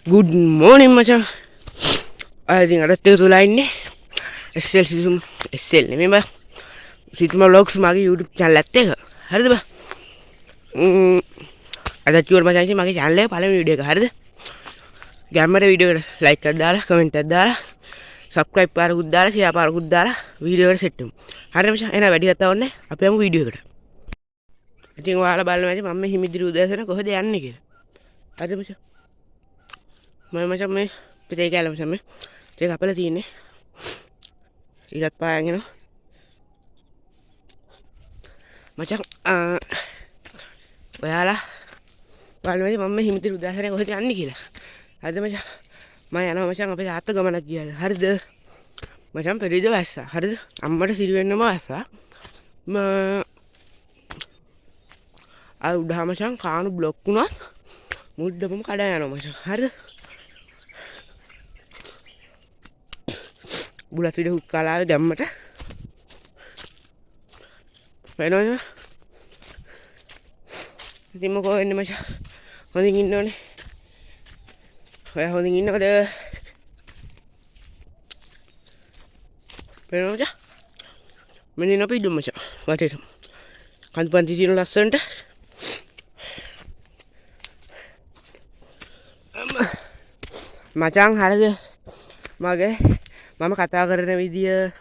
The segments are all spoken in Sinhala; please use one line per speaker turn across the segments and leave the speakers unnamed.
Good morning macam. ඉතින් අදත් එක තුලා ඉන්නේ SL සිතුම් SL නෙමෙයි බා. සිතුම vlogs මගේ YouTube channel එකත් එක. හරිද බා? අද චුවර් මචං ඉතින් මගේ channel එකේ පළවෙනි වීඩියෝ එක. හරිද? ගැම්මට වීඩියෝ එකට like එකක් දාලා comment එකක් දාලා subscribe පාරකුත් දාලා share පාරකුත් දාලා වීඩියෝ එකට set වෙමු. හරිද මචං? එහෙනම් වැඩි කතා ඕනේ නැහැ. අපි යමු වීඩියෝ එකට. ඉතින් ඔයාලා බලන්න මචං මම මේ හිමිදිරි උදෑසන කොහෙද යන්නේ කියලා. හරිද මචං? මම මචං මේ පිටේ ගෑලා මචං මේ ඒක අපල තියෙන්නේ ඊටත් පායන් එනවා මචං ඔයාලා බලන්න මම මේ හිමිතිරි උදාහරණයක් කොහෙද යන්නේ කියලා. හරිද මචං? මම යනවා මචං අපේ තාත්තා ගමනක් ගියාද. හරිද? මචං පෙරිද වැස්සා. හරිද? අම්මට සිරි වෙන්නම වැස්සා. උඩහා මචං කාණු බ්ලොක් වුණා. මුඩ්ඩපම කඩා යනවා මචං. හරිද? බුලත් විඩ හුක් කාලාවේ දැම්මට වෙනවද? ඉතින් මොකෝ වෙන්නේ මචං? හොඳින් ඉන්න ඕනේ. ඔයා හොඳින් ඉන්නවද? වෙනවද? මෙන්න අපි ඉදුම් මචං. වටේට. කන්ද පන්ති තියෙන ලස්සනට. මචං හරිද? මගේ මම කතා කරන විදිය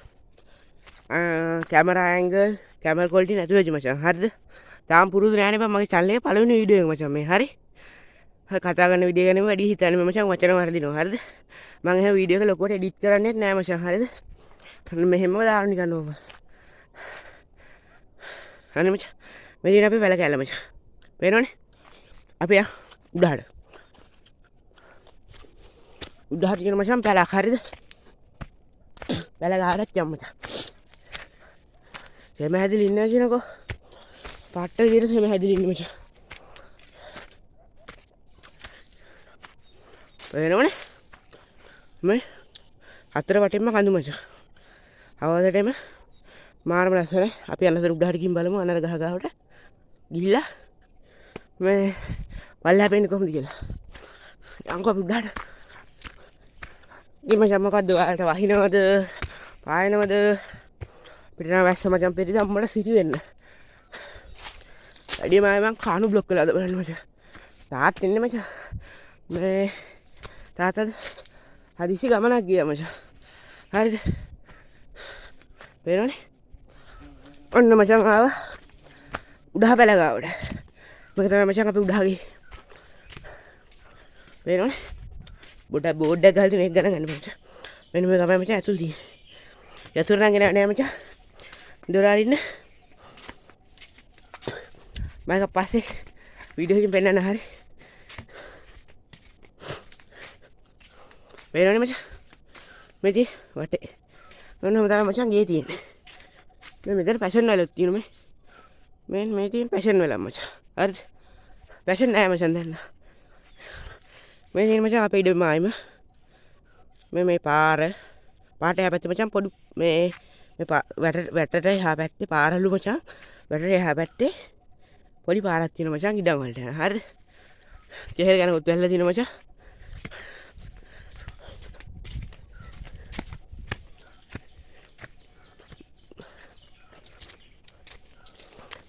කැමරා ඇන්ගල් කැමරා ක්වොලිටි නැතුව වෙච්ච මචං. හරිද? තාම පුරුදු නෑනේ බං මගේ channel එකේ පළවෙනි වීඩියෝ එක මචං මේ. හරි? කතා කරන විදිය ගැනම වැඩි හිතන්නේ මම මචං වචන වර්ධිනවා. හරිද? මම එහෙම වීඩියෝ එක ලොකුවට එඩිට් කරන්නේත් නෑ මචං. හරිද? මෙහෙමම දාන්න නිකන් ඕම. හරි මචං. මෙදින අපි වැල කැල්ල මචං. පේනවනේ? අපි යා උඩහට. උඩහට කියන මචං පැලක්. හරිද? පැල ගහකට යමු මචං. සෙම හැදිලි ඉන්නවා කියනකෝ. පාට විදියට සෙම හැදිලි ඉන්නේ මචං. වෙනවනේ. මේ හතර වටෙන්ම කඳු මචං. අවදටම මාරම ලස්සනයි. අපි අන්නතර උඩහට ගිහින් බලමු අනර ගහ ගාවට. ගිහිල්ලා මේ පල්ලා පෙන්නේ කොහොමද කියලා. යන්කෝ අපි උඩහට. ඉතින් මචං මොකද්ද ඔයාලට වහිනවද? පායනවද? පිටන වැස්ස මචං පෙරිද අම්මට සිරි වෙන්න. වැඩි මම කාණු බ්ලොක් වෙලාද බලන්න මචං. තාත් ඉන්නේ මචං. මේ තාත්තද හදිසි ගමනක් ගියා මචං. හරිද? පේනවනේ? ඔන්න මචං ආවා උඩහ පැල ගාවට. මේක තමයි මචං අපි උඩහ ගියේ. පේනවනේ? බෝඩ් එක ගහලා මේක ගණන් ගන්න මචං. මෙන්න මේ තමයි මචං ඇතුළ තියෙන්නේ. යතුරු නම් ගෙන නෑ මචං. දොර අරින්න. මම පස්සේ වීඩියෝ එකකින් පෙන්නන්න හරි. පේනවනේ මචං. මේටි වටේ. ඔන්නම තමයි මචං ගේ තියෙන්නේ. මේ මෙතන පැෂන් වලක් තියෙනවා මේ. මේ තියෙන පැෂන් වල මචං. හරිද? පැෂන් නෑ මචං දැන්. මේ තියෙන මචං අපේ ඉඩම ආයිම. මේ පාර පාට එහා පැත්තේ මචං පොඩි මේ වැටට එහා පැත්තේ පාරලු මචං. වැටට එහා පැත්තේ පොඩි පාරක් තියෙනවා මචං ඉඩම් වලට යන. හරිද? කෙහෙල් ගන්න උත් වැල්ලා තියෙනවා මචං.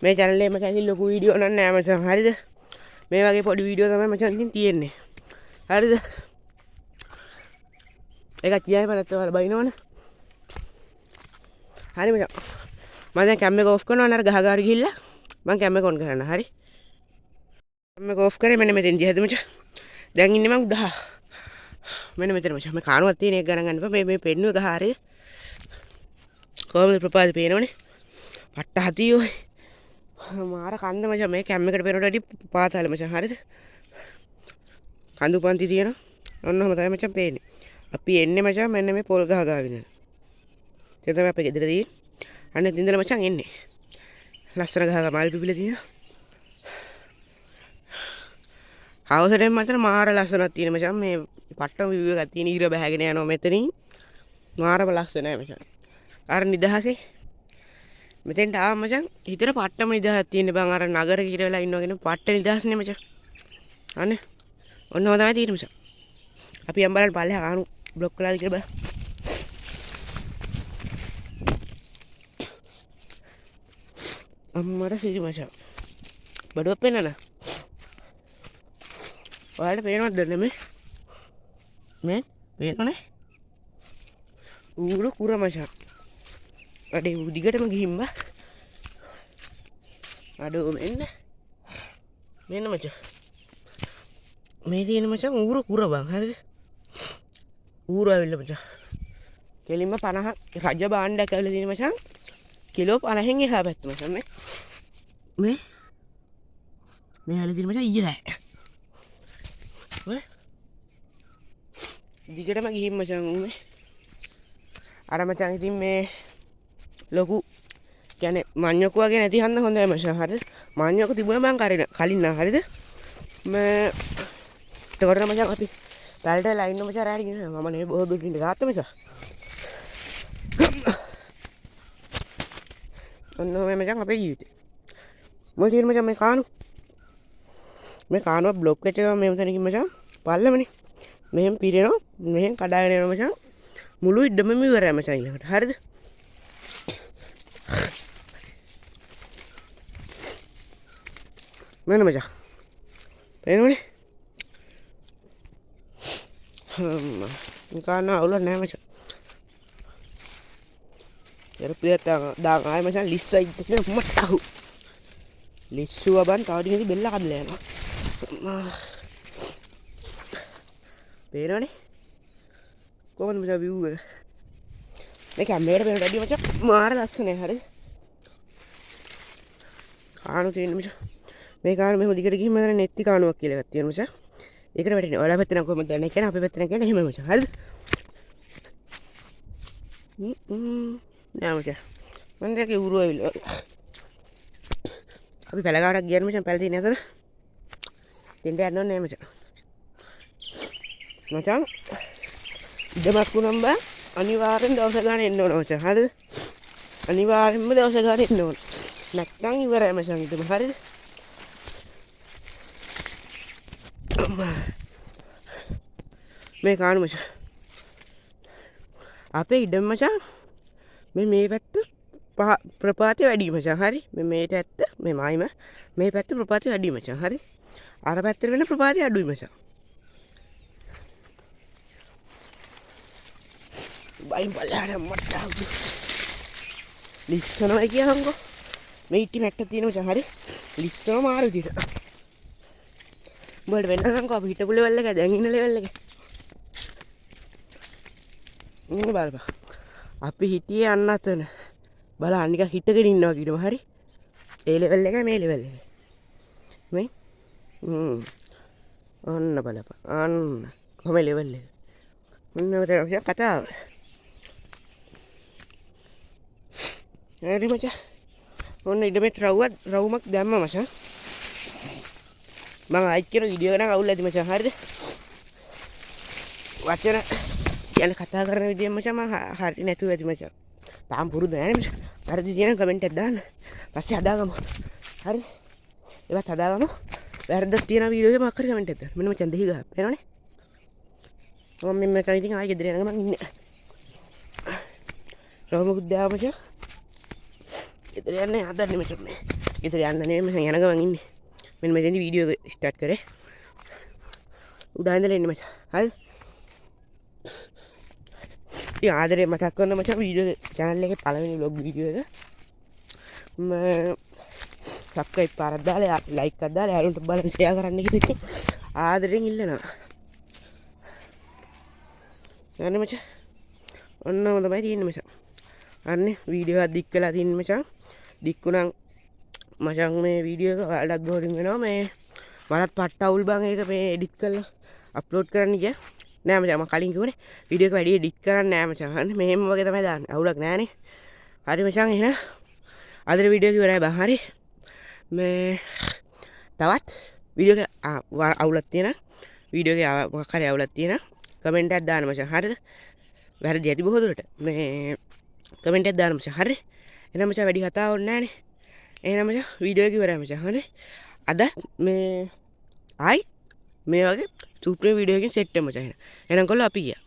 මේ channel එකේ මචං ලොකු වීඩියෝ නෑ නෑ මචං. හරිද? මේ වගේ පොඩි වීඩියෝ තමයි මචං ඉතින් තියෙන්නේ. හරිද? ඒක කියයි මලත් ඔයාලා බයිනවනේ. හරි මචං. මම දැන් කැම් එක ඔෆ් කරනවා නේද ගහ ගාර ගිහිල්ලා මම කැම් එක ඔන් කරන්න. හරි? කැම් එක ඔෆ් කරේ මෙන්න මෙතෙන්දී හද මචං. දැන් ඉන්නේ මම උඩහ. මෙන්න මෙතන මචං. මේ කානුවක් තියෙන එක ගණන් ගන්න එපා. මේ පෙන්නුව ගහ හරිය. කොහොමද ප්‍රපාද පේනවනේ. පට්ට හතිය ඔය. මාර කන්ද මචං මේ කැම් එකට පේනට වැඩි පාතාල මචං. හරිද? කඳු පන්ති තියෙනවා. ඔන්නම තමයි මචං පේන්නේ. අපි එන්නේ මචං මෙන්න මේ පොල් ගහ ගාවිද. ඒක තමයි අපේ ගෙදර තියෙන්නේ. අන්න ඉඳලා මචං එන්නේ. ලස්සන ගහ මල් පිපිලා තියෙනවා. හවසටම මචං මාර ලස්සනක් තියෙන මචං මේ පට්ටම විව් එකක් තියෙන ඉර බහගෙන යනවා මෙතනින්. මාරම ලස්සනයි මචං. අර නිදහසේ මෙතෙන්ට ආව මචං හිතට පට්ටම නිදහසක් තියෙන බං අර නගර කිර වෙලා ඉන්නවගෙන පට්ට නිදහස්නේ මචං. අනේ ඔන්න ඔය තමයි තියෙන්නේ මචං. අපි යම් බලන්න පල්ලෙහා කානු බ්ලොක් කළාද කියලා බලන්න. අම්මට සිරි මචං බඩුවක් පෙන්නන ඔයාලට පේනවද මේ පේනවනේ ඌරු කුර මචං අඩේ දිගටම ගිහින් බා අඩෝ මෙන්න මචං මේ තියෙන මචං ඌරු කුර බං හරිද ඌරු ඇවිල්ලා මචං කෙලින්ම 50 රජ බාණ්ඩයක් ඇවිල්ලා තියෙන මචං කිලෝ 50න් එහා පැත්ත මචං මේ හැලේ තියෙන මචං ඊයේ නෑ දිගටම ගිහින් මචං උනේ අර මචං ඉතින් මේ ලොකු කියන්නේ මඤ්ඤොක් වගේ නැති හන්ද හොඳයි මචං හරිද මඤ්ඤොක් තිබුණා මං කලින් නා හරිද මේ ඒකට මචං අපි පැලට ලයින් මචං රැලි ගිහින් මම නේ බොහෝ දුරින් ගාත්තා මචං ඔන්න මේ මචං අපේ ජීවිතේ මොකද තියෙන මචං මේ කානුව බ්ලොක් එක මෙහෙම තැනකින් මචං පල්ලමනේ මෙහෙම පිරෙනවා මෙහෙම කඩාගෙන යනවා මචං මුළු ඉඩම ඉවරයි මචං ඊළඟට හරිද මෙන්න මචං පේනවනේ කාන අවුල නැහැ මචං යරපියට දාන් ආයෙ මචං ලිස්සයි මට අහු ලිස්සුව බන් තව දිනෙදි බෙල්ල කඩලා යනවා පේනවනේ කොහොමද මචං view එක මේ කැමරේට පේන වැඩි මචං මාර ලස්සනයි හරිද කාණු තියෙන මචං මේ කාණු මෙහෙම දිගට ගිහින් මම නෙත්ති කාණුවක් කියලා එකක් තියෙනවා මචං ඒකට වැටෙන්නේ ඔයාලා පැත්තේ නම් කොහොමද දන්නේ කියන්නේ අපේ පැත්තේ නම් කියන්නේ එහෙම මචං හරිද නෑ මචං මම දැක්කේ ඌරු ඇවිල්ලා අපි පැලකාටක් ගියන මචං පැල තියෙන අතර දෙන්න යන්න ඕනේ මචං ඉඩමක් වුණම් බා අනිවාර්යෙන් දවස් ගාන එන්න ඕන මචං හරිද අනිවාර්යෙන්ම දවස් ගාන එන්න ඕන නැත්නම් ඉවරයි මචං ඉතින් හරිද මේ කාණු මචං අපේ ඉඩම මචං මේ පැත්ත ප්‍රපාතය වැඩි මචං හරි මේට ඇත්ත මේ මායිම මේ පැත්ත ප්‍රපාතය වැඩි මචං හරි අර පැත්තට වෙන ප්‍රපාතය අඩුයි මචං බයින් බලන්න මට ලිස්සනවා කියනකො මේ ඉටි මැට්ටක් තියෙන මචං හරි ලිස්සනවා මාරු විදියට උඹට වෙන්නසන්කො අපි හිටපු ලෙවල් එක දැන් ඉන්න ලෙවල් එක ඉන්න බලපන් අපි හිටියේ අන්නතන බලන්න නිකන් හිටගෙන ඉන්නවා කියනවා හරි ඒ ලෙවල් එක මේ ලෙවල් එක මේ ඔන්න බලපන් අන්න කොහම ලෙවල් එක ඔන්න ඔතන කතාව හරි මචං ඔන්න ඉඩමේ රවුමක් දැම්ම මචං මම අයිත් කරන වීඩියෝ එක නම් අවුල් ඇති මචං හරිද වචන කියන්නේ කතා කරන විදිය මචං මම හරි නැතුව ඇති මචං තාම පුරුදු නැහැ මචං වැරදි තියෙන කමෙන්ට් එකක් දාන්න පස්සේ හදාගමු හරිද ඒවත් හදාගමු වැරද්දක් තියෙන වීඩියෝ එකේ මොකක් හරි කමෙන්ට් එකක් දාන්න මෙන්න මචං දෙහි ගහ පේනවනේ මම මෙන්න මචං ඉතින් ආයෙ ගෙදර යනවා මම ඉන්නේ රවුමකුත් දාව මචං ගෙදර යන්නේ හදන්නේ මචං මේ ගෙදර යන්න නෙමෙයි මචං යන ගමන් ඉන්නේ මෙන්න මෙතෙන්දි වීඩියෝ එක ස්ටාර්ට් කරේ උඩා ඉඳලා ඉන්න මචං හරිද ඉතින් ආදරේ මතක් කරන මචං වීඩියෝ channel එකේ පළවෙනි vlog වීඩියෝ එක මම subscribe පාරක් දාලා like එකක් දාලා යාළුවන්ට බලන්න share කරන්න කියලා ආදරෙන් ඉල්ලනවා යන්නේ මචං ඔන්න හොඳයි තියෙන්නේ මචං අන්නේ වීඩියෝ එකක් දික් වෙලා තියෙන්නේ මචං දික්කුණන් මචං මේ වීඩියෝ එක ඔයාලටත් බෝරින් වෙනවා මේ මලත් පට්ට අවුල් බං ඒක මේ එඩිට් කරලා අප්ලෝඩ් කරන්න ගියා නෑ මචං මම කලින් කිව්වනේ වීඩියෝ එක වැඩි එඩිට් කරන්න නෑ මචං අනේ මෙහෙම වගේ තමයි දාන්නේ අවුලක් නෑනේ හරි මචං එහෙනම් අද වීඩියෝ එක ඉවරයි බං හරි මේ තවත් වීඩියෝ එක අවුලක් තියෙනවා වීඩියෝ එකේ මොකක් හරි අවුලක් තියෙනවා කමෙන්ට් එකක් දාන්න මචං හරිද වැරදි ඇති බොහෝ දුරට මේ කමෙන්ට් එකක් දාන්න මචං හරි එහෙනම් මචං වැඩි කතා ඕනේ නෑනේ එහෙනම් මචං වීඩියෝ එක ඉවරයි මචං හරි අද මේ ආයි මේ වගේ සූප්‍රීම වීඩියෝ එකකින් සෙට් වෙමු මචං. එහෙනම් කොල්ලෝ අපි ගියා.